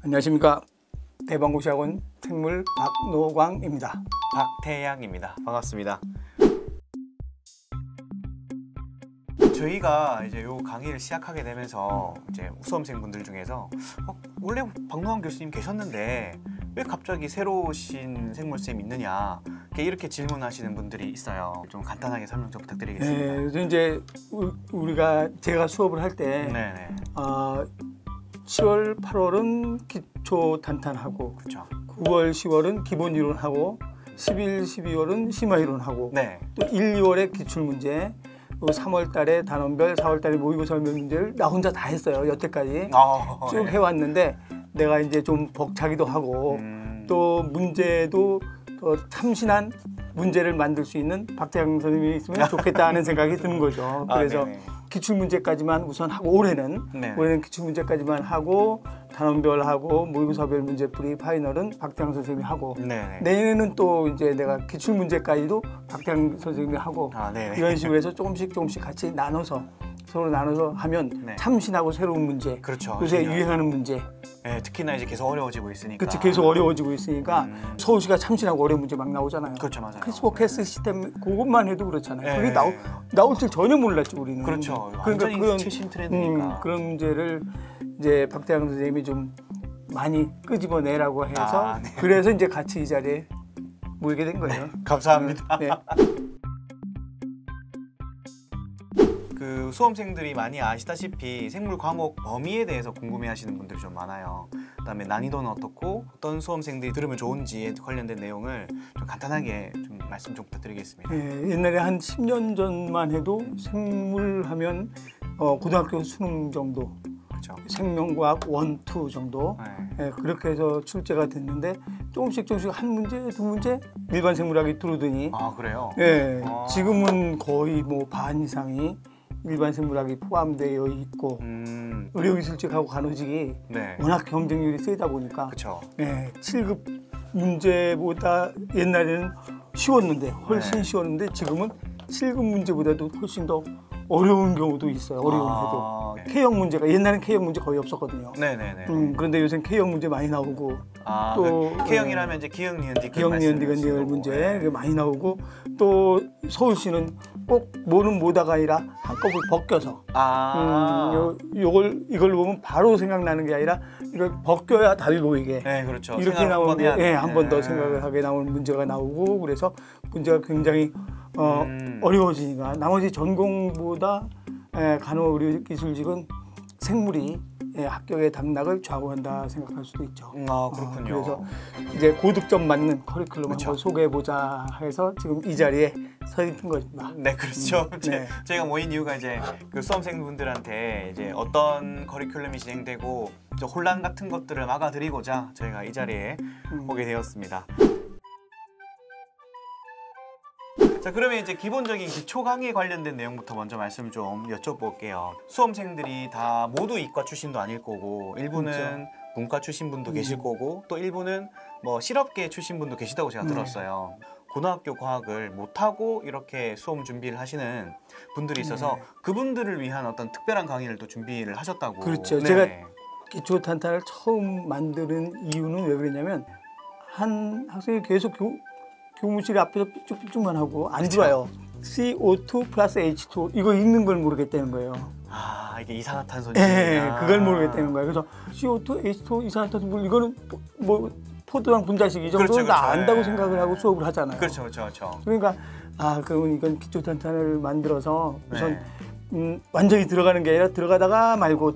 안녕하십니까. 대방고시학원 생물 박노광입니다. 박태양입니다. 반갑습니다. 저희가 이제 요 강의를 시작하게 되면서 이제 수험생분들 중에서 원래 박노광 교수님 계셨는데 왜 갑자기 새로 오신 생물쌤 있느냐 이렇게 질문하시는 분들이 있어요. 좀 간단하게 설명 좀 부탁드리겠습니다. 네, 그래서 이제 제가 수업을 할 때 7월, 8월은 기초 단탄하고, 그렇죠. 9월, 10월은 기본 이론하고, 11, 12월은 심화 이론하고, 네. 또 1, 2월에 기출 문제, 또 3월 달에 단원별, 4월 달에 모의고사 문제를 나 혼자 다 했어요. 여태까지 쭉 네. 해왔는데 내가 이제 좀 벅차기도 하고 또 문제도 더 참신한 문제를 만들 수 있는 박태양 선생님이 있으면 좋겠다 하는 생각이 드는 거죠. 그래서 기출 문제까지만 우선 하고 올해는 기출 문제까지만 하고 단원별하고 모의고사별 문제풀이 파이널은 박태양 선생님이 하고 내년에는 또 이제 내가 기출 문제까지도 박태양 선생님이 하고 이런 식으로 해서 조금씩 같이 서로 나눠서 하면 참신하고 새로운 문제, 그렇죠. 요새 유행하는 문제, 특히나 이제 계속 어려워지고 있으니까. 그치, 계속 어려워지고 있으니까 서울시가 참신하고 어려운 문제 막 나오잖아요. 그렇죠, 맞아요. 크리스포캐스 시스템 그것만 해도 그렇잖아요. 그게 나올 줄 전혀 몰랐죠, 우리는. 그렇죠. 그러니까 그런 최신 트렌드니까. 그런 문제를 이제 박태양 선생님이 좀 많이 끄집어내라고 해서 그래서 이제 같이 이 자리에 모이게 된 거예요. 감사합니다. 그 수험생들이 많이 아시다시피 생물 과목 범위에 대해서 궁금해하시는 분들이 좀 많아요. 그다음에 난이도는 어떻고 어떤 수험생들이 들으면 좋은지에 관련된 내용을 좀 간단하게 좀 말씀 좀 부탁드리겠습니다. 옛날에 한 10년 전만 해도 생물하면 고등학교 수능 정도, 그렇죠. 생명과학 1, 2 정도 그렇게 해서 출제가 됐는데 조금씩 한 문제, 두 문제 일반 생물학이 들어오더니 그래요? 지금은 거의 뭐 반 이상이 일반 생물학이 포함되어 있고 의료기술직하고 간호직이 워낙 경쟁률이 세다 보니까 7급 문제보다 옛날에는 쉬웠는데 훨씬 쉬웠는데 지금은 7급 문제보다도 훨씬 더 어려운 경우도 있어요. 어려운 해도. K형 문제가 옛날엔 K형 문제 거의 없었거든요. 그런데 요새는 K형 문제 많이 나오고 또 K형이라면 이제 기역, 니은, 디귿 문제 많이 나오고 또 서울시는 꼭 뭐는 뭐다가 아니라 한꺼번에 벗겨서 이걸 보면 바로 생각나는 게 아니라 이걸 벗겨야 답이 보이게 그렇죠. 이렇게 나오는 한 번 더 생각을 하게 나오는 문제가 나오고 그래서 문제가 굉장히 어려워지니까 나머지 전공보다 간호의료기술직은 생물이 합격의 당락을 좌우한다 생각할 수도 있죠. 그렇군요. 그래서 이제 고득점 맞는 커리큘럼 한번 소개해보자 해서 지금 이 자리에 서 있는 것입니다. 네, 그렇죠. 저희가 모인 이유가 이제 그 수험생분들한테 이제 어떤 커리큘럼이 진행되고 혼란 같은 것들을 막아드리고자 저희가 이 자리에 오게 되었습니다. 자, 그러면 이제 기본적인 기초 강의에 관련된 내용부터 먼저 말씀 좀 여쭤볼게요. 수험생들이 다 모두 이과 출신도 아닐 거고 일부는 문과 출신 분도 계실 거고 또 일부는 뭐 실업계 출신 분도 계시다고 제가 들었어요. 고등학교 과학을 못하고 이렇게 수험 준비를 하시는 분들이 있어서 그분들을 위한 어떤 특별한 강의를 또 준비를 하셨다고. 그렇죠. 제가 기초 탄탄을 처음 만드는 이유는 왜 그러냐면 한 학생이 계속 교무실 앞에서 삐쭉삐쭉만 하고 안 좋아요. CO2 플러스 H2 이거 읽는 걸 모르겠다는 거예요. 이게 이산화탄소. 그걸 모르겠다는 거예요. 그래서 CO2, H2 이산화탄소 이거는 뭐 포도당 분자식 이 정도는 다 안다고 생각을 하고 수업을 하잖아요. 그렇죠. 그러니까 그러면 이건 기초 탄탄을 만들어서 우선 완전히 들어가는 게 아니라 들어가다가 말고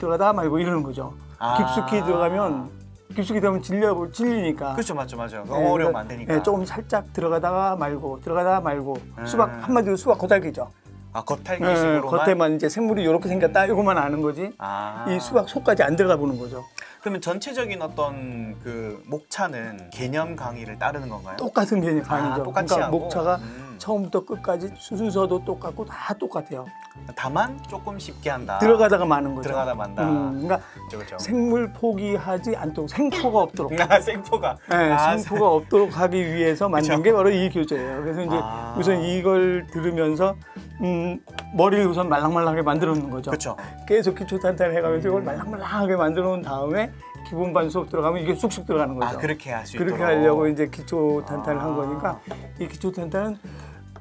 이러는 거죠. 깊숙이 들어가면 질리니까. 그렇죠, 맞죠. 너무 어려우면 안 되니까. 조금 살짝 들어가다가 말고 수박 한마디로 수박 겉핥기죠. 겉핥기식으로만. 겉에만 이제 생물이 이렇게 생겼다 이거만 아는 거지. 이 수박 속까지 안 들어가 보는 거죠. 그러면 전체적인 어떤 그 목차는 개념 강의를 따르는 건가요? 똑같은 개념 강의죠. 똑같이 그러니까 하고? 목차가 처음부터 끝까지 순서도 똑같고 다 똑같아요. 다만 조금 쉽게 한다. 들어가다가 마는 거죠. 들어가다 만다. 그러니까 그렇죠. 생물 포기하지 않도록 생포가 없도록. 생포가. 생포가 없도록 하기 위해서 만든 게 바로 이 교재예요. 그래서 이제 우선 이걸 들으면서 머리를 우선 말랑말랑하게 만들어 놓는 거죠. 그렇죠. 계속 기초 탄탄을 해가면서 이걸 말랑말랑하게 만들어 놓은 다음에 기본반 수업 들어가면 이게 쑥쑥 들어가는 거죠. 아, 그렇게 할 수 있도록. 그렇게 하려고 이제 기초 탄탄을 한 거니까 이 기초 탄탄은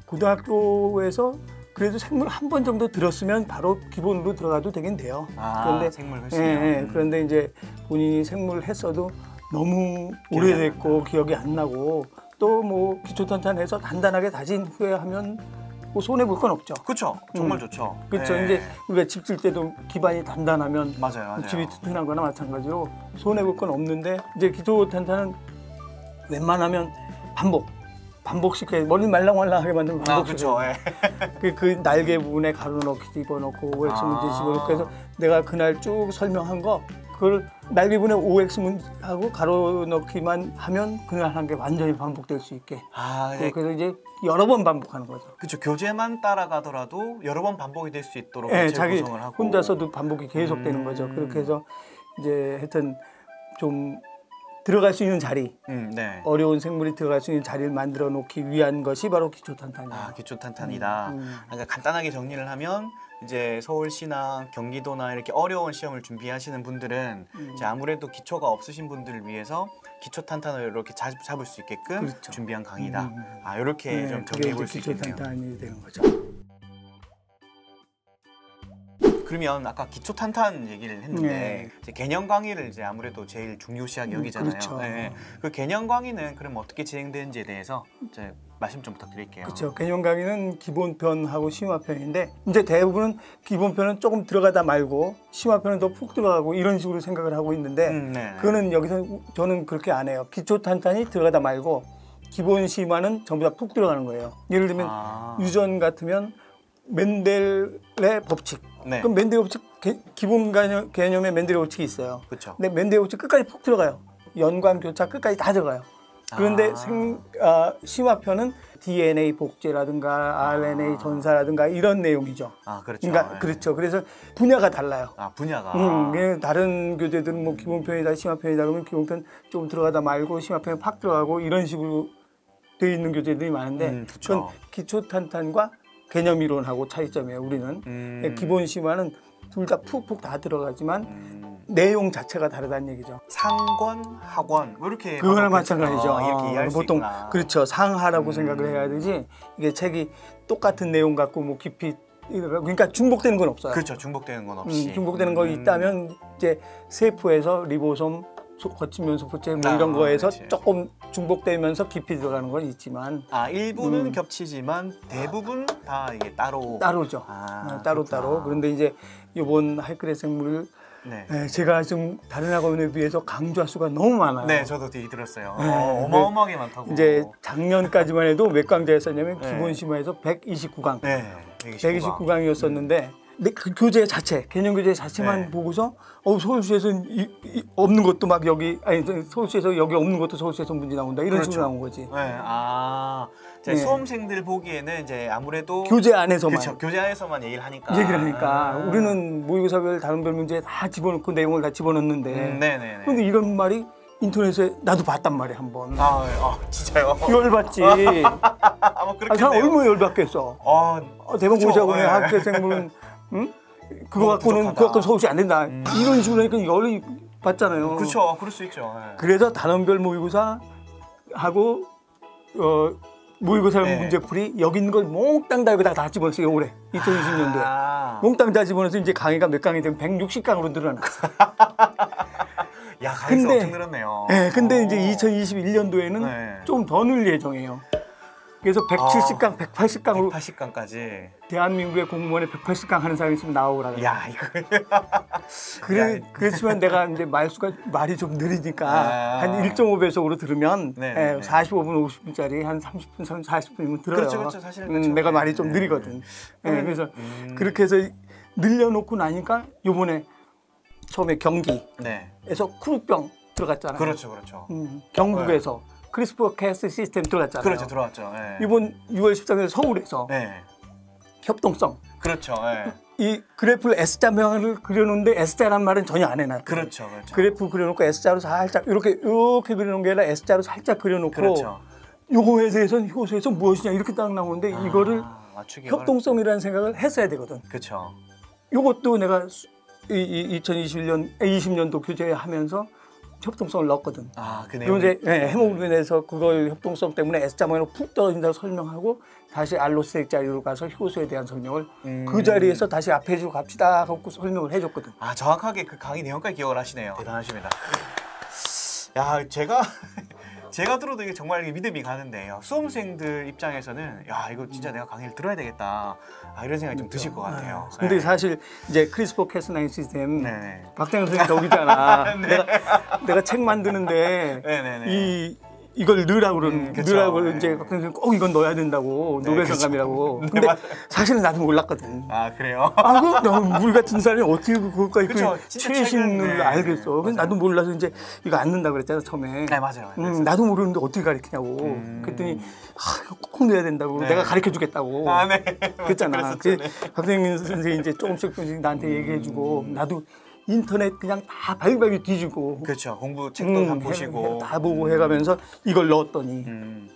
고등학교에서 그래도 생물 한 번 정도 들었으면 바로 기본으로 들어가도 되긴 돼요. 그런데 생물 했으면. 예, 그런데 이제 본인이 생물을 했어도 너무 오래됐고 기억이 안 나고 또 뭐 기초 탄탄해서 단단하게 다진 후에 하면 뭐 손해 볼 건 없죠. 그렇죠. 정말 좋죠. 그렇죠. 네. 이제 우리가 집 질 때도 기반이 단단하면 맞아요. 집이 튼튼한 거나 마찬가지로 손해 볼 건 없는데 이제 기초 탄탄은 웬만하면 반복시켜야 머리 말랑말랑하게 만들면 반복시켜요. 그렇죠. 그 날개 부분에 가루 넣기 집어넣고 OX 문제 집어넣고 해서 내가 그날 쭉 설명한 거 그걸 날개 부분에 OX 문제하고 가루 넣기만 하면 그날 한 게 완전히 반복될 수 있게. 그래서 이제 여러 번 반복하는 거죠. 그렇죠. 교재만 따라가더라도 여러 번 반복이 될 수 있도록 자기 구성을 하고 혼자서도 반복이 계속되는 거죠. 그렇게 해서 이제 하여튼 좀 들어갈 수 있는 자리, 어려운 생물이 들어갈 수 있는 자리를 만들어 놓기 위한 것이 바로 기초 탄탄이에요. 기초 탄탄이다. 그러니까 간단하게 정리를 하면 이제 서울시나 경기도나 이렇게 어려운 시험을 준비하시는 분들은 이제 아무래도 기초가 없으신 분들을 위해서 기초 탄탄을 이렇게 잡을 수 있게끔 그렇죠. 준비한 강의다. 이렇게 좀 정리해 볼 수 있겠네요. 기초 탄탄이 되는 거죠. 그러면 아까 기초 탄탄 얘기를 했는데 이제 개념 강의를 이제 아무래도 제일 중요시하게 여기잖아요. 그렇죠. 그 개념 강의는 그럼 어떻게 진행되는지에 대해서 이제 말씀 좀 부탁드릴게요. 그렇죠. 개념 강의는 기본편하고 심화편인데 이제 대부분은 기본편은 조금 들어가다 말고 심화편은 더 푹 들어가고 이런 식으로 생각을 하고 있는데 그거는 여기서 저는 그렇게 안 해요. 기초 탄탄이 들어가다 말고 기본 심화는 전부 다 푹 들어가는 거예요. 예를 들면 유전 같으면 멘델의 법칙. 그럼 멘델의 법칙 기본 개념에 멘델의 법칙이 있어요. 그렇죠. 근데 멘델의 법칙 끝까지 푹 들어가요. 연관 교차 끝까지 다 들어가요. 그런데 심화편은 DNA 복제라든가 RNA 전사라든가 이런 내용이죠. 그렇죠. 그러니까 그렇죠. 그래서 분야가 달라요. 분야가. 다른 교재들은 뭐 기본편이다, 심화편이다 그러면 기본편 좀 들어가다 말고 심화편에 팍 들어가고 이런 식으로 되어 있는 교재들이 많은데 그건 기초 탄탄과 개념 이론하고 차이점이에요. 우리는 기본 심화는 둘 다 푹푹 다 들어가지만 내용 자체가 다르다는 얘기죠. 상권, 학원 뭐 이렇게 그거랑 마찬가지죠. 이렇게 이해할 보통 수 있구나. 그렇죠. 상하라고 생각을 해야 되지 이게 책이 똑같은 내용 갖고 뭐 깊이 그러니까 중복되는 건 없어요. 그렇죠. 중복되는 건 없이. 중복되는 거 있다면 이제 세포에서 리보솜 거친 면소포체 뭐 이런 거에서 조금 중복되면서 깊이 들어가는 건 있지만 일부는 겹치지만 대부분 다 이게 따로죠. 따로. 그런데 이제 이번 하이크레 생물을 제가 좀 다른 학원에 비해서 강좌 수가 너무 많아요. 네, 저도 되게 들었어요. 어마어마하게 많다고. 이제 작년까지만 해도 몇 강좌였었냐면 기본 심화에서 129강. 129강이었었는데 근데 그 교재 자체, 개념 교재 자체만 보고서 서울시에서는 없는 것도 막 여기 서울시에서 여기 없는 것도 서울시에서 문제 나온다 이런 식으로 나온 거지. 수험생들 보기에는 이제 아무래도 교재 안에서만 교재 안에서만 얘기를 하니까 우리는 모의고사별 다른별 문제에 다 집어넣고 내용을 다 집어넣는데 그런데 이런 말이 인터넷에 나도 봤단 말이야 한번. 진짜요? 열받지. 사람 얼마나 열받겠어. 대법고시학원의 학교생물은 그거 갖고는 서울시 안 된다. 이런 식으로 하니까 열이 받잖아요. 그렇죠. 그럴 수 있죠. 그래서 단원별 모의고사 하고 모의고사 문제풀이 여기 있는 걸 몽땅 다 여기다가 다 집어넣었어요. 올해 2020년도에 몽땅 다 집어넣어서 이제 강의가 몇 강이 되면 160강으로 늘어났어. 야, 강의가 엄청 늘었네요. 근데 이제 2021년도에는 좀 더 늘 예정이에요. 그래서 170강, 180강으로 180강까지 대한민국의 공무원에 180강 하는 사람이 있으면 나오라고. 이거 그렇지만 내가 이제 말이 좀 느리니까 한 1.5배속으로 들으면 45분, 50분짜리 한 30분, 40분이면 들어요. 그렇죠. 사실은 내가 말이 좀 느리거든. 그래서 그렇게 해서 늘려놓고 나니까 요번에 처음에 경기에서 쿠루병 들어갔잖아요. 그렇죠. 경북에서 크리스퍼 캐스 시스템 들어갔잖아요. 그렇죠, 들어왔죠. 이번 6월 13일 서울에서 협동성. 그렇죠. 이 그래프를 S자명을 그려놓는데 S자란 말은 전혀 안 해놔요. 그렇죠. 그래프 그려놓고 S자로 살짝 이렇게 그려놓은 게 아니라 S자로 살짝 그려놓고 요거에 대해서는 효소에서 무엇이냐 이렇게 딱 나오는데 이거를 협동성이라는 생각을 했어야 되거든. 그렇죠. 요것도 내가 2020년도 교재 하면서 협동성을 넣었거든. 아, 그 그리고 내용. 이제 해몽으로 인해서 그걸 협동성 때문에 S자모로 푹 떨어진다고 설명하고 다시 알로스의 자리로 가서 효소에 대한 설명을 그 자리에서 다시 앞에 주고 갑시다 하고 설명을 해줬거든. 아, 정확하게 그 강의 내용까지 기억을 하시네요. 대단하십니다. 야, 제가 들어도 이게 정말 믿음이 가는데 수험생들 입장에서는 야, 이거 진짜 내가 강의를 들어야 되겠다. 아, 이런 생각이 좀 드실 것 같아요. 근데 네. 사실 이제 크리스퍼 캐스9 시스템 네네. 박태영 선생님 덕이잖아. 네. 내가 책 만드는데 네네네. 이걸 넣으라고 그러는 그쵸. 넣으라고 네. 이제 박태영 선생님 꼭 이건 넣어야 된다고 네, 노벨상감이라고. 그쵸. 근데 네, 사실은 나도 몰랐거든. 아, 그래요? 물 같은 사람이 어떻게 그것까지 그쵸, 진짜 최신을 최근, 네. 알겠어. 그래서 맞아요. 나도 몰라서 이제 이거 안 넣는다 그랬잖아 처음에. 네, 맞아요. 나도 모르는데 어떻게 가르치냐고. 그랬더니 이거 꼭 넣어야 된다고. 네. 내가 가르쳐주겠다고. 아, 네. 그랬잖아. 그랬었죠, 네. 박태영 선생님이 이제 조금씩 나한테 얘기해주고 나도 인터넷 그냥 다 발발이 뒤지고. 그렇죠. 공부 책도 다 보시고 다 보고 해가면서 이걸 넣었더니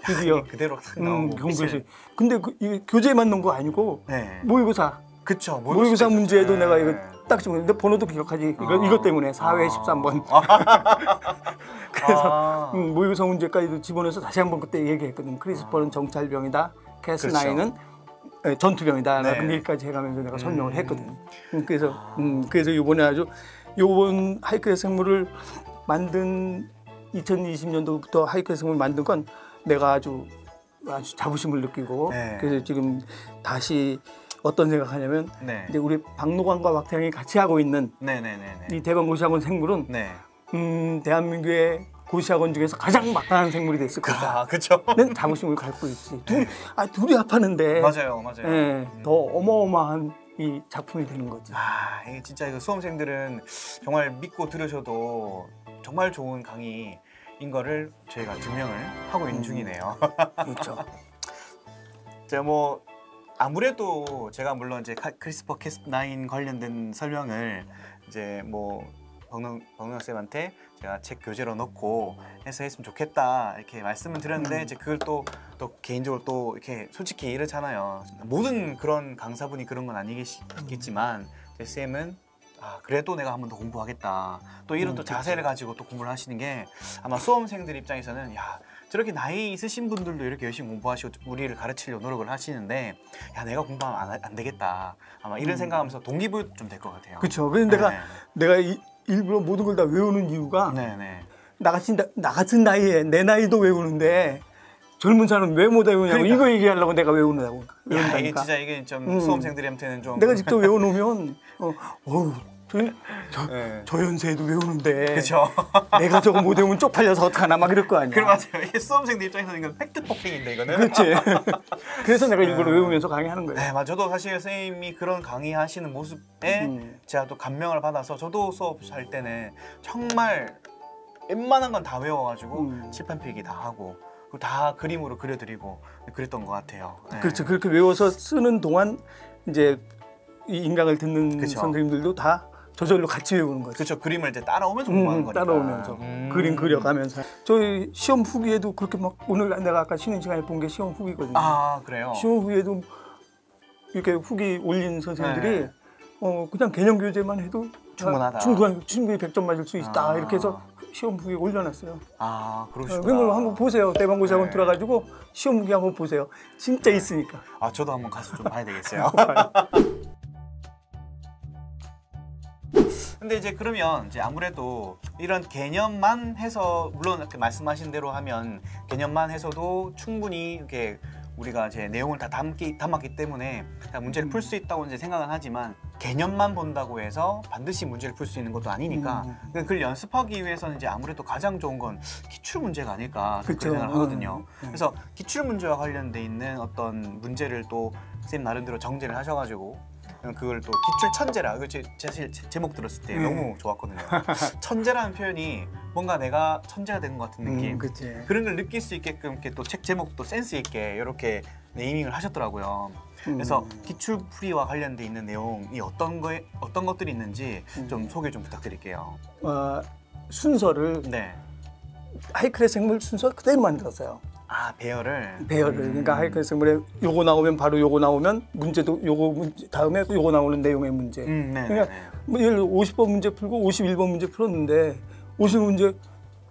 드디어 그대로 탁 나오고 경부에서. 근데 이 교재만 넣은 거 아니고 네. 모의고사. 그쵸. 모의고사 문제도 네. 내가 이거 딱 집어넣는데 번호도 기억하지. 이것 때문에 4회 13번. 그래서 모의고사 문제까지도 집어넣어서 다시 한번 그때 얘기했거든. 크리스퍼는 정찰병이다. 캐스9은 전투병이다. 네. 라는 얘기까지 해가면서 내가 설명을 했거든. 그래서 이번에 아주 요번 하이크의 생물을 만든 2020년도부터 하이크의 생물을 만든 건 내가 아주 자부심을 느끼고 네. 그래서 지금 다시 어떤 생각하냐면 네. 이제 우리 박노광과 박태영이 같이 하고 있는 네네네. 이 대방고시학원 생물은 네. 대한민국의 고시학원 중에서 가장 막강한 생물이 됐을 거다. 아, 그쵸. 는 자부심을 갖고 있지. 둘이 합하는데 맞아요. 더 어마어마한 이 작품이 되는 거지. 아, 이게 진짜 이거 수험생들은 정말 믿고 들으셔도 정말 좋은 강의인 거를 저희가 증명을 하고 있는 중이네요. 그렇죠. 제가 뭐 아무래도 제가 물론 이제 크리스퍼 캐스9 관련된 설명을 이제 뭐 박노광 쌤한테 제가 책 교재로 넣고 해서 했으면 좋겠다 이렇게 말씀을 드렸는데 이제 그걸 또 개인적으로 또 이렇게 솔직히 이렇잖아요. 모든 그런 강사분이 그런 건 아니겠지만 제 쌤은 그래도 내가 한 번 더 공부하겠다. 또 이런 또 자세를 가지고 또 공부를 하시는 게 아마 수험생들 입장에서는 야, 저렇게 나이 있으신 분들도 이렇게 열심히 공부하시고 우리를 가르치려고 노력을 하시는데 야, 내가 공부하면 안 되겠다. 아마 이런 생각하면서 동기부여 좀 될 것 같아요. 그렇죠. 그래서 내가 일부러 모든 걸 다 외우는 이유가 나 같은 나이에 내 나이도 외우는데 젊은 사람 왜 못 외우냐고 그러니까. 이거 얘기하려고 내가 외운다고. 야, 이게 진짜 이게 좀 수험생들한테는 좀 내가 직접 외워놓으면 저 연세에도 외우는데 그렇죠. 내가 저거 못 외우면 쪽팔려서 어떡하나 막 이럴 거 아니야. 그래 맞아요. 이게 수험생들 입장에서는 이건 팩트 폭행인데 이거는. 그렇지. 그래서 내가 일부러 외우면서 강의하는 거예요. 네, 맞아. 저도 사실 선생님이 그런 강의하시는 모습에 제가 또 감명을 받아서 저도 수업할 때는 정말 웬만한 건 다 외워가지고 칠판 필기 다 하고 그리고 다 그림으로 그려드리고 그랬던 것 같아요. 네. 그렇죠. 그렇게 외워서 쓰는 동안 이제 이 인강을 듣는 그쵸. 선생님들도 다 저절로 같이 외우는 거죠. 그렇죠. 그림을 이제 따라오면서 공부하는 거니까. 따라오면서 그림 그려가면서. 저희 시험 후기에도 그렇게 막 오늘 내가 아까 쉬는 시간에 본 게 시험 후기거든요. 아, 그래요? 시험 후기에도 이렇게 후기 올린 선생님들이 그냥 개념 교재만 해도 충분하다. 충분히 100점 맞을 수 있다. 이렇게 해서 시험 후기 올려놨어요. 아, 그러시구나. 그걸 한번 보세요. 대방고시학원 들어가지고 시험 후기 한번 보세요. 진짜 있으니까. 아, 저도 한번 가서 좀 봐야 되겠어요. 근데 이제 그러면 이제 아무래도 이런 개념만 해서 물론 이렇게 말씀하신 대로 하면 개념만 해서도 충분히 이렇게 우리가 이제 내용을 다 담았기 때문에 문제를 풀 수 있다고 이제 생각은 하지만 개념만 본다고 해서 반드시 문제를 풀 수 있는 것도 아니니까 그걸 연습하기 위해서는 이제 아무래도 가장 좋은 건 기출 문제가 아닐까 그런 생각을 하거든요. 그래서 기출 문제와 관련돼 있는 어떤 문제를 또 선생님 나름대로 정제를 하셔가지고 그걸 또 기출 천재라 이거 사실 제목 들었을 때 너무 좋았거든요. 천재라는 표현이 뭔가 내가 천재가 된 것 같은 느낌 그런 걸 느낄 수 있게끔 이렇게 또 책 제목도 센스 있게 이렇게 네이밍을 하셨더라고요. 그래서 기출풀이와 관련돼 있는 내용이 어떤 것들이 있는지 좀 소개 좀 부탁드릴게요. 순서를 하이클의 생물 순서 그대로 만들었어요. 아, 배열을. 그러니까 하이클의 생물에 요거 나오면 바로 요거 나오면 문제도 요거 문제 다음에 요거 나오는 내용의 문제. 그러니까 뭐 예를 들어 50번 문제 풀고 51번 문제 풀었는데 50번 문제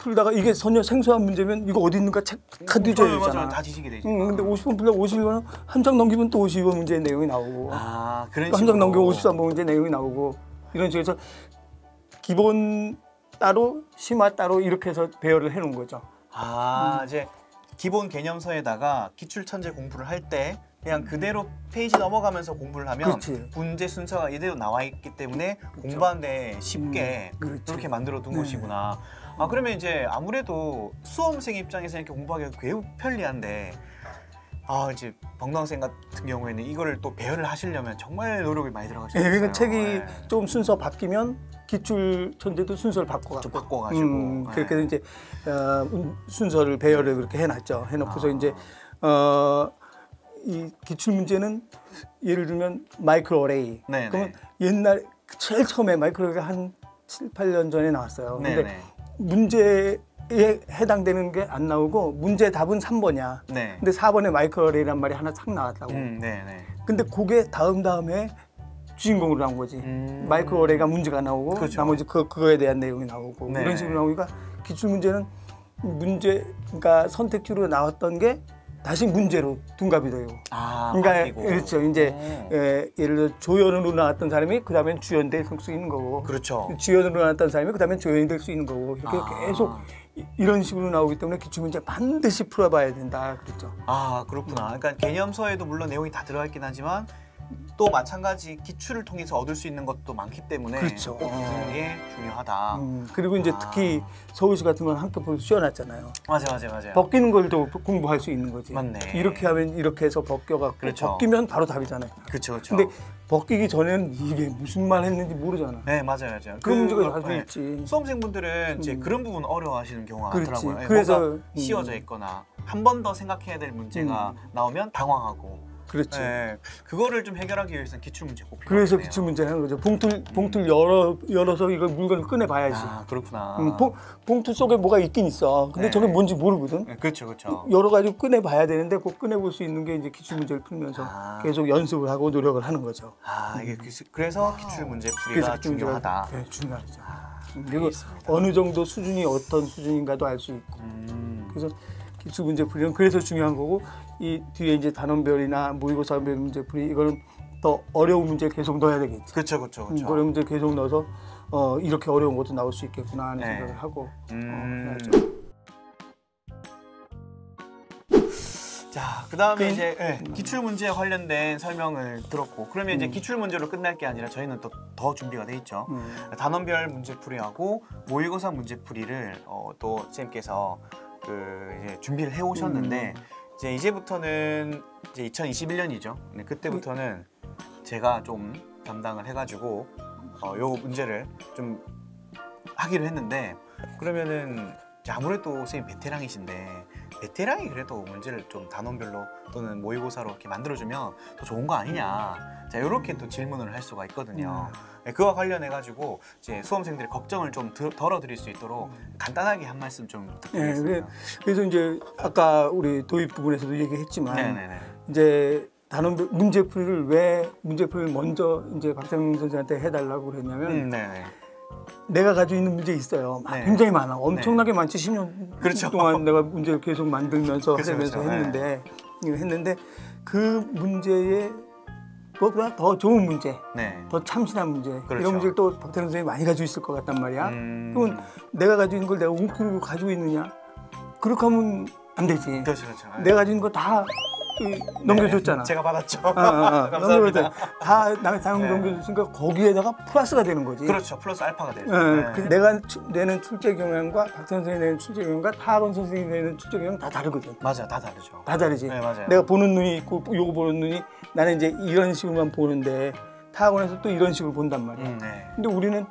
풀다가 이게 전혀 생소한 문제면 이거 어디 있는가 다 뒤져야 되잖아. 다 뒤지게 되죠. 근데 50번 풀다 51번은 한 장 넘기면 또 52번 문제의 내용이 나오고 그런 한 장 넘기면 53번 문제 내용이 나오고 이런 식으로 해서 기본 따로 심화 따로 이렇게 해서 배열을 해놓은 거죠. 이제 기본 개념서에다가 기출천재 공부를 할 때 그냥 그대로 페이지 넘어가면서 공부를 하면 그렇지. 문제 순서가 이대로 나와 있기 때문에 공부하는데 쉽게 그렇게 만들어 둔 것이구나. 그러면 이제 아무래도 수험생 입장에서 이렇게 공부하기가 매우 편리한데 이제 벙당생 같은 경우에는 이거를 또 배열을 하시려면 정말 노력이 많이 들어갈 수 있어요. 그러니까 책이 좀 순서 바뀌면 기출 천재도 순서를 바꿔가지고 그렇게 이제 순서를 배열을 그렇게 해놨죠. 해놓고서 이제 이 기출 문제는 예를 들면 마이크로 어레이. 그러면 옛날 제일 처음에 마이크로 어레이가 한 7, 8년 전에 나왔어요. 근데 문제에 해당되는 게 안 나오고 문제 답은 3번이야. 근데 4번에 마이크로 어레이란 말이 하나 싹 나왔다고. 근데 그게 다음에 주인공으로 나온 거지. 마이크로 어레이가 문제가 나오고 나머지 그거에 대한 내용이 나오고 이런 식으로 나오니까 기출 문제는 그러니까 선택지로 나왔던 게 다시 문제로 둔갑이 돼요. 그러니까 바뀌고. 그렇죠. 이제 예를 들어 조연으로 나왔던 사람이 그다음엔 주연이 될 수 있는 거고, 그렇죠. 주연으로 나왔던 사람이 그다음엔 조연이 될 수 있는 거고 이렇게 계속 이런 식으로 나오기 때문에 기출 문제 반드시 풀어봐야 된다 그랬죠. 그렇구나. 그러니까 개념서에도 물론 내용이 다 들어가 있긴 하지만 또 마찬가지 기출을 통해서 얻을 수 있는 것도 많기 때문에 그렇죠. 꼭 듣는 게 중요하다. 그리고 이제 특히 서울시 같은 건 한꺼번에 씌워놨잖아요. 맞아요. 벗기는 걸 또 공부할 수 있는 거지. 맞네. 이렇게 하면 이렇게 해서 벗겨갖고 벗기면 바로 답이잖아요. 그렇죠. 근데 벗기기 전에는 이게 무슨 말 했는지 모르잖아. 네, 맞아요. 그런 문제가 자주 있지. 수험생분들은 이제 그런 부분 어려워하시는 경우가 많더라고요. 그래서 씌워져 있거나 한 번 더 생각해야 될 문제가 나오면 당황하고. 그렇지. 그거를 좀 해결하기 위해서는 기출 문제 꼭 필요하네요. 그래서 기출 문제 하는 거죠. 봉투를 열어서 이걸 물건을 꺼내 봐야지. 그렇구나. 봉투 속에 뭐가 있긴 있어. 근데 저게 뭔지 모르거든. 그렇죠. 열어가지고 꺼내 봐야 되는데 그 꺼내 볼 수 있는 게 이제 기출 문제를 풀면서 계속 연습을 하고 노력을 하는 거죠. 이게 그래서 기출 문제 풀이가 중요하다. 네, 중요하죠. 그리고 어느 정도 수준이 어떤 수준인가도 알 수 있고. 그래서 기출 문제 풀이는 그래서 중요한 거고, 이 뒤에 이제 단원별이나 모의고사별 문제 풀이 이거는 더 어려운 문제 계속 넣어야 되겠지. 그렇죠. 어려운 문제 계속 넣어서 이렇게 어려운 것도 나올 수 있겠구나 하는 생각을 하고 해야죠. 자, 그다음에 이제 기출 문제에 관련된 설명을 들었고, 그러면 이제 기출 문제로 끝날 게 아니라 저희는 또 더 준비가 돼 있죠. 단원별 문제 풀이하고 모의고사 문제 풀이를 또 선생님께서 이제 준비를 해 오셨는데 이제부터는 이제 2021년이죠. 그때부터는 제가 좀 담당을 해가지고 요 문제를 좀 하기로 했는데, 그러면은 아무래도 선생님 베테랑이신데 베테랑이 그래도 문제를 좀 단원별로 또는 모의고사로 이렇게 만들어주면 더 좋은 거 아니냐, 자 이렇게 또 질문을 할 수가 있거든요. 그와 관련해가지고 이제 수험생들의 걱정을 좀 덜어드릴 수 있도록 간단하게 한 말씀 좀 부탁드리겠습니다. 그래서 이제 아까 우리 도입 부분에서도 얘기했지만 이제 단원별 문제풀이를 왜 문제풀이를 먼저 이제 박상민 선생한테 해달라고 그랬냐면 내가 가지고 있는 문제 있어요. 굉장히 많아. 엄청나게 많지. 10년 동안 내가 문제를 계속 만들면서 하면서 했는데 그 문제에 그것보다 더 좋은 문제, 더 참신한 문제, 이런 문제를 또 박태영 선생님이 많이 가지고 있을 것 같단 말이야. 그럼 내가 가지고 있는 걸 내가 웅크리고 가지고 있느냐? 그렇게 하면 안 되지. 내가 가지고 있는 거 다 넘겨줬잖아. 제가 받았죠. 감사합니다. 다 남의 당을 넘겨줬으니까 거기에다가 플러스가 되는 거지. 그렇죠. 플러스 알파가 되죠. 내가 내는 출제 경향과 박태영 선생님이 내는 출제 경향과 타학원 선생님이 내는 출제 경향 다 다르거든. 맞아, 다 다르죠. 다 다르지. 맞아요. 내가 보는 눈이 있고 요거 보는 눈이, 나는 이제 이런 식으로만 보는데 타학원에서 또 이런 식으로 본단 말이야. 근데 우리는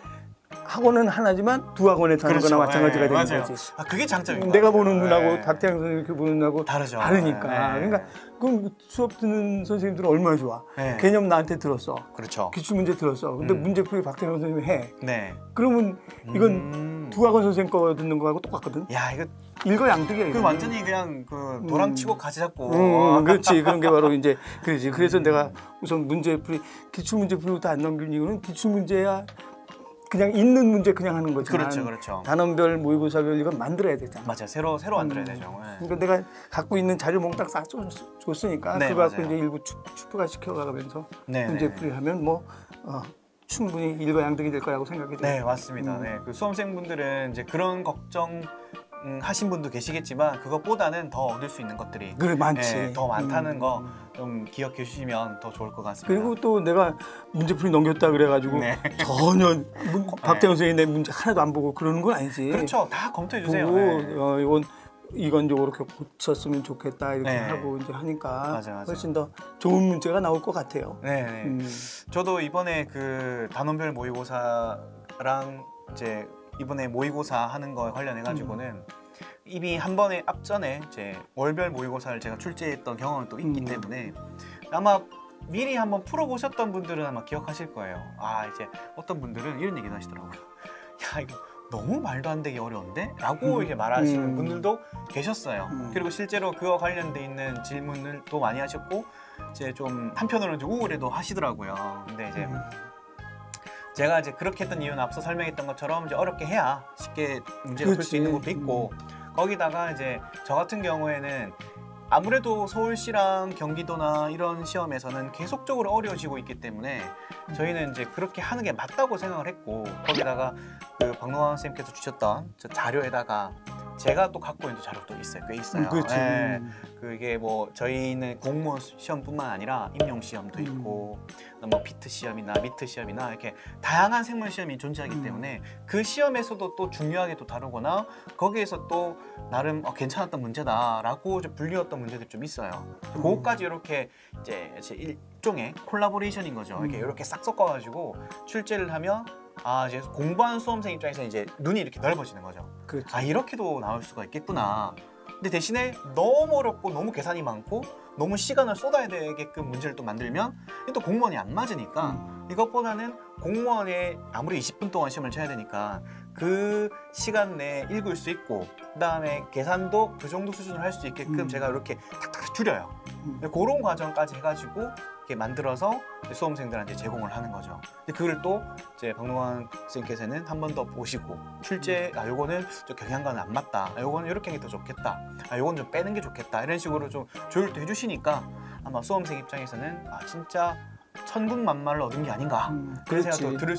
학원은 하나지만 두 학원에 다는 거나 마찬가지가 되는 거지. 그게 장점입니다. 내가 보는 눈하고 박태영 선생님이 이렇게 보는 눈하고 다르니까. 그러니까 그럼 수업 듣는 선생님들은 얼마나 좋아. 개념 나한테 들었어. 기출 문제 들었어. 근데 문제풀이 박태영 선생님이 해. 그러면 이건 두 학원 선생님 거 듣는 거하고 똑같거든. 야, 이거 일거양득이야. 그 완전히 그냥 도랑 치고 가지 잡고. 그렇지. 그런 게 바로 이제 그렇지. 그래서 내가 우선 문제풀이, 기출 문제풀이부터 안 넘긴 이유는 기출 문제야 그냥 있는 문제 그냥 하는 거지만 그렇죠, 그렇죠. 단원별 모의고사별 이건 만들어야 되잖아. 맞아요. 새로 만들어야 되죠. 네. 그러니까 내가 갖고 있는 자료 몽땅 싹 줬으니까 네, 그거 갖고 맞아요. 이제 일부 추가 시켜가면서 네, 문제풀이를 하면 뭐 충분히 일거양득이 될 거라고 생각이 돼요. 네, 맞습니다. 네, 그 수험생분들은 이제 그런 걱정 하신 분도 계시겠지만 그것보다는 더 얻을 수 있는 것들이 그래 많지. 네, 더 많다는 거 좀 기억해 주시면 더 좋을 것 같습니다. 그리고 또 내가 문제풀이 넘겼다 그래가지고 네. 전혀 박태영 선생님 내 문제 하나도 안 보고 그러는 건 아니지. 그렇죠. 다 검토해 주세요. 보고 네. 이건 요렇게 고쳤으면 좋겠다 이렇게 네. 하고 이제 하니까 맞아. 훨씬 더 좋은 문제가 나올 것 같아요. 네. 저도 이번에 그 단원별 모의고사랑 이제 이번에 모의고사 하는 거에 관련해 가지고는 이미 한 번에 앞전에 이제 월별 모의고사를 제가 출제했던 경험이 또 있기 때문에 아마 미리 한번 풀어보셨던 분들은 아마 기억하실 거예요. 아 이제 어떤 분들은 이런 얘기도 하시더라고요. 야 이거 너무 말도 안 되게 어려운데? 라고 이렇게 말하시는 분들도 계셨어요. 그리고 실제로 그와 관련돼 있는 질문을 또 많이 하셨고 이제 좀 한편으로는 좀 우울해도 하시더라고요. 근데 이제 제가 이제 그렇게 했던 이유는 앞서 설명했던 것처럼 이제 어렵게 해야 쉽게 문제를 풀 수 있는 것도 있고 거기다가 이제 저 같은 경우에는 아무래도 서울시랑 경기도나 이런 시험에서는 계속적으로 어려워지고 있기 때문에 저희는 이제 그렇게 하는 게 맞다고 생각을 했고 거기다가 그 박노환 선생님께서 주셨던 저 자료에다가 제가 또 갖고 있는 자료도 있어요. 꽤 있어요. 그렇지. 네. 그게 뭐 저희는 공무원 시험뿐만 아니라 임용 시험도 있고 뭐 피트 시험이나 미트 시험이나 이렇게 다양한 생물 시험이 존재하기 때문에 그 시험에서도 또 중요하게 또 다루거나 거기에서 또 나름 괜찮았던 문제다라고 불리웠던 문제들이 좀 있어요. 그거까지 이렇게 이제 일종의 콜라보레이션인 거죠. 이렇게 싹 섞어가지고 출제를 하면 아 이제 공부하는 수험생 입장에서 이제 눈이 이렇게 넓어지는 거죠. 그렇지. 아 이렇게도 나올 수가 있겠구나. 근데 대신에 너무 어렵고 너무 계산이 많고 너무 시간을 쏟아야 되게끔 문제를 또 만들면 또 공무원이 안 맞으니까 이것보다는 공무원에 아무리 20분 동안 시험을 쳐야 되니까 그 시간 내에 읽을 수 있고 그다음에 계산도 그 정도 수준을 할 수 있게끔 제가 이렇게 탁탁 줄여요. 그런 과정까지 해가지고 이렇게 만들어서 수험생들한테 제공을 하는 거죠. 근데 그걸 또 이제 박노환 선생님께서는 한 번 더 보시고 출제 요거는 좀 경향과는 안 맞다. 요거는 이렇게 하는 게 더 좋겠다. 요건 좀 빼는 게 좋겠다. 이런 식으로 좀 조율도 해주시니까 아마 수험생 입장에서는 아 진짜 천군만마를 얻은 게 아닌가 그런 생각도 들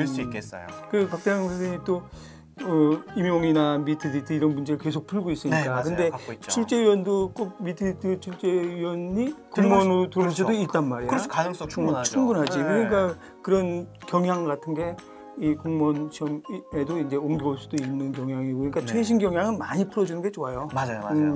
수 있겠어요. 그 박태영 선생님이 또 임용이나 미트 디트 이런 문제를 계속 풀고 있으니까. 네, 맞아요. 근데 갖고 있죠. 출제위원도 꼭 미트 디트 출제위원이 공무원으로 들어올 수도 있단 말이야. 그래서 가능성 충분하죠. 충분하지. 네. 그러니까 그런 경향 같은 게 이 공무원 시험에도 이제 옮겨올 수도 있는 경향이고, 그러니까 최신 경향은 많이 풀어주는 게 좋아요. 맞아요.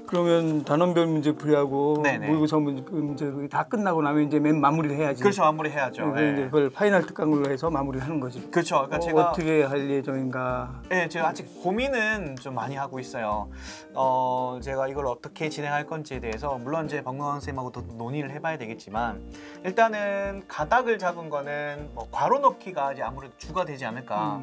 그러면 단원별 문제풀이하고 네네. 모의고사 문제풀이 다 끝나고 나면 이제 맨 마무리를 해야지. 그렇죠. 마무리해야죠. 이제 그걸 파이널 특강으로 해서 마무리를 하는 거지. 그렇죠. 그러니까 제가 어떻게 할 예정인가? 네, 제가 아직 고민은 좀 많이 하고 있어요. 제가 이걸 어떻게 진행할 건지에 대해서 물론 이제 박노환 선생님하고 더 논의를 해봐야 되겠지만 일단은 가닥을 잡은 거는 뭐 괄호 넣기가 이제 아무래도 주가 되지 않을까.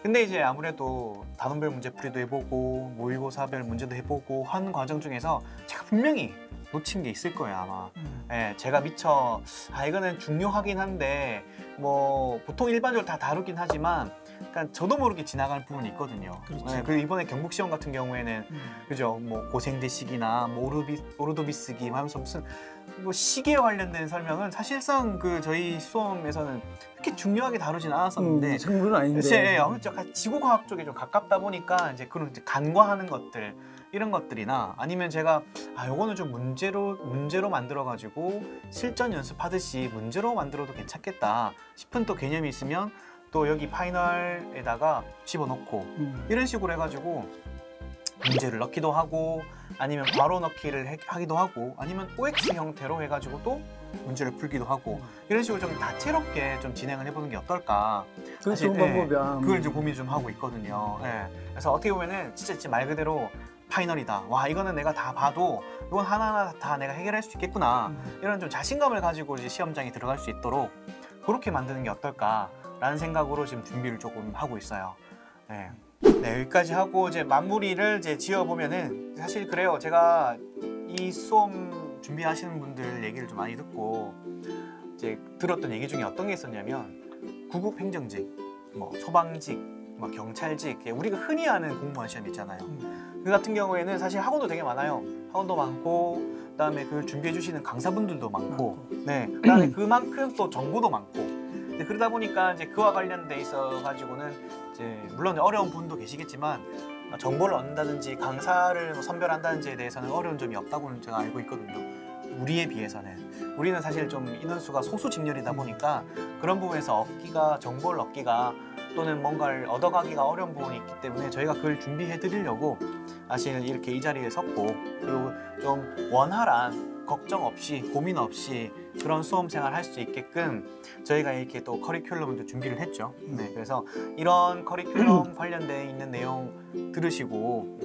근데 이제 아무래도 단원별 문제풀이도 해보고 모의고사별 문제도 해보고 한 과정 중에서 제가 분명히 놓친 게 있을 거예요 아마. 네, 제가 미처 이거는 중요하긴 한데 뭐 보통 일반적으로 다 다루긴 하지만 그러니까 저도 모르게 지나가는 부분이 있거든요. 네, 그리고 이번에 경북 시험 같은 경우에는 그죠 뭐 고생대식이나 뭐 오르도비스기 하면서 무슨 뭐 시계에 관련된 설명은 사실상 그 저희 수험에서는 그렇게 중요하게 다루진 않았었는데 생물은 아닌데. 글쎄, 지구과학 쪽에 좀 가깝다 보니까 이제 그런 이제 간과하는 것들 이런 것들이나 아니면 제가 요거는 좀 문제로 만들어 가지고 실전 연습하듯이 문제로 만들어도 괜찮겠다 싶은 또 개념이 있으면 또 여기 파이널에다가 집어넣고 이런 식으로 해가지고 문제를 넣기도 하고 아니면 괄호 넣기를 하기도 하고 아니면 OX 형태로 해가지고 또 문제를 풀기도 하고 이런 식으로 좀 다채롭게 좀 진행을 해보는 게 어떨까. 그게 좋은 방법이야. 그걸 좀 고민 좀 하고 있거든요. 그래서 어떻게 보면은 진짜 말 그대로 파이널이다. 와 이거는 내가 다 봐도 이건 하나하나 다 내가 해결할 수 있겠구나. 이런 좀 자신감을 가지고 이제 시험장에 들어갈 수 있도록 그렇게 만드는 게 어떨까라는 생각으로 지금 준비를 조금 하고 있어요. 네, 여기까지 하고 이제 마무리를 이제 지어 보면은 사실 그래요. 제가 이 수험 준비하시는 분들 얘기를 좀 많이 듣고 이제 들었던 얘기 중에 어떤 게 있었냐면 구급 행정직, 뭐 소방직, 뭐 경찰직, 우리가 흔히 아는 공무원 시험 있잖아요. 그 같은 경우에는 사실 학원도 되게 많아요. 학원도 많고, 그다음에 그걸 준비해 주시는 강사분들도 많고, 네, 그다음에 그만큼 또 정보도 많고. 네, 그러다 보니까 이제 그와 관련돼 있어 가지고는 이제 물론 어려운 분도 계시겠지만 정보를 얻는다든지 강사를 뭐 선별한다든지에 대해서는 어려운 점이 없다고는 제가 알고 있거든요. 우리에 비해서는 우리는 사실 좀 인원수가 소수직렬이다 보니까 그런 부분에서 정보를 얻기가 또는 뭔가를 얻어가기가 어려운 부분이 있기 때문에 저희가 그걸 준비해 드리려고 사실 이렇게 이 자리에 섰고, 그리고 좀 원활한 걱정 없이 고민 없이 그런 수험생활 할 수 있게끔 저희가 이렇게 또 커리큘럼도 준비를 했죠. 네, 그래서 이런 커리큘럼 관련돼 있는 내용 들으시고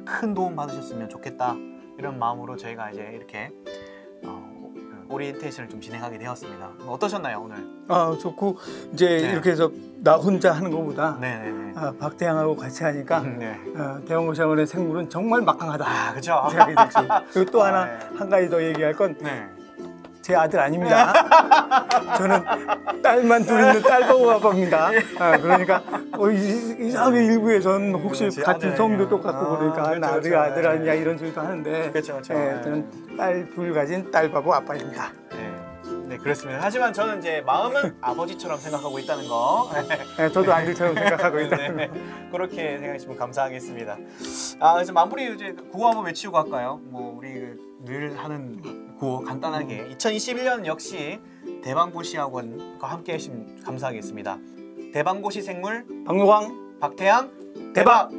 큰 도움 받으셨으면 좋겠다, 이런 마음으로 저희가 이제 이렇게 오리엔테이션을 좀 진행하게 되었습니다. 어떠셨나요, 오늘? 좋고 이제 네. 이렇게 해서 나 혼자 하는 것보다 네네네. 박대양하고 같이 하니까 네. 대형고시학원의 생물은 정말 막강하다 그죠? 생각이 들지. 그리고 또 하나 네. 한 가지 더 얘기할 건 제 네. 아들 아닙니다. 저는 딸만 둘 있는 딸바보 아빠입니다. 그러니까 이상하게 일부에선 혹시 그렇지, 같은 아들. 성도 똑같고 그러니까 그렇죠, 나도 그렇죠. 아들 아니냐 이런 소리도 하는데 그렇죠. 저는 딸 둘 가진 딸바보 아빠입니다. 네, 그렇습니다. 하지만 저는 이제 마음은 아버지처럼 생각하고 있다는 거. 저도 아들처럼 생각하고 있다는 거. 그렇게 생각하시면 감사하겠습니다. 그래서 마무리 이제 구호 한번 외치고 갈까요? 뭐 우리 늘 하는 구호 간단하게. 2021년 역시 대방고시학원과 함께 해주시면 감사하겠습니다. 대방고시 생물 박노광 박태양 대박!